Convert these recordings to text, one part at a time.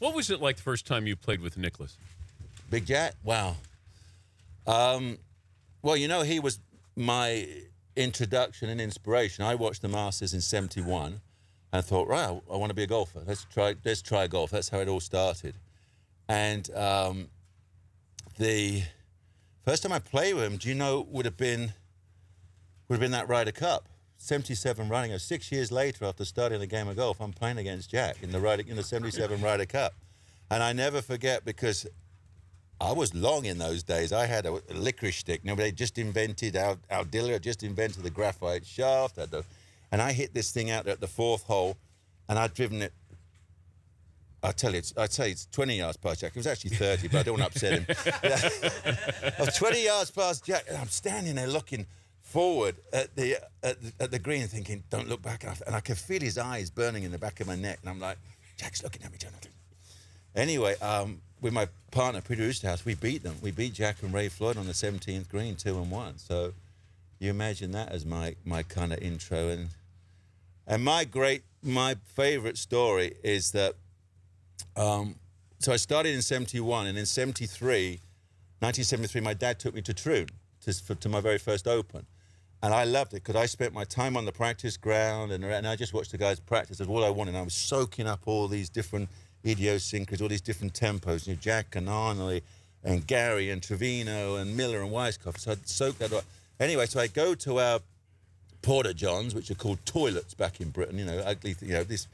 What was it like the first time you played with Nicklaus? Big Jack? Wow. Well, you know, he was my introduction and inspiration. I watched the Masters in '71 and thought, right, I want to be a golfer. Let's try golf. That's how it all started. And the first time I played with him, do you know, would have been that Ryder Cup. 77 running. 6 years later, after starting the game of golf, I'm playing against Jack in the 77 Ryder Cup. And I never forget, because I was long in those days. I had a licorice stick. They just invented, our dealer had just invented the graphite shaft. And I hit this thing out there at the 4th hole, and I'd driven it. I'd say it's 20 yards past Jack. It was actually 30, but I don't want to upset him. I was 20 yards past Jack, and I'm standing there looking forward at the green, thinking, don't look back. And I could feel his eyes burning in the back of my neck. And I'm like, Jack's looking at me. Anyway, with my partner, Peter Oosterhuis, we beat them. We beat Jack and Ray Floyd on the 17th green, 2-1. So you imagine that as my kind of intro. And my favorite story is that, so I started in '71, and in 1973, my dad took me to Troon to my very first Open. And I loved it, because I spent my time on the practice ground, and I just watched the guys practice. That's all I wanted. And I was soaking up all these different idiosyncrasies, all these different tempos. You know, Jack and Arnold and Gary and Trevino and Miller and Weiskopf. So I'd soak that up. Anyway, so I go to our Porta Johns, which are called toilets back in Britain, you know, ugly, you know, this.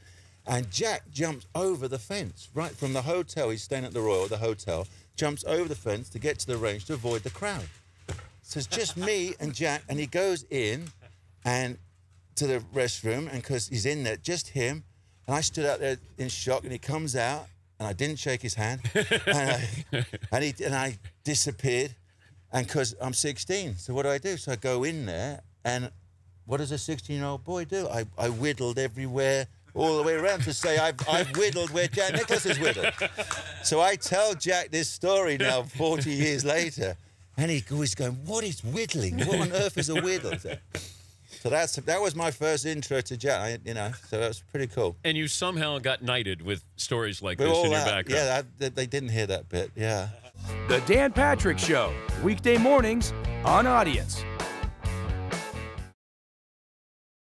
And Jack jumps over the fence, right from the hotel. He's staying at the Royal, the hotel, jumps over the fence to get to the range to avoid the crowd. So it's just me and Jack, and he goes in and to the restroom, and because he's in there, just him. And I stood out there in shock, and he comes out, and I didn't shake his hand, and I disappeared, and because I'm 16, so what do? So I go in there, and what does a 16-year-old boy do? I whittled everywhere, all the way around, to say I've whittled where Jack Nicklaus has whittled. So I tell Jack this story now, 40 years later, and he's always going, what is whittling? What on earth is a whittle? So that was my first intro to Jack, you know, so that was pretty cool. And you somehow got knighted with stories like this in your background. Yeah, they didn't hear that bit, yeah. The Dan Patrick Show, weekday mornings on Audience.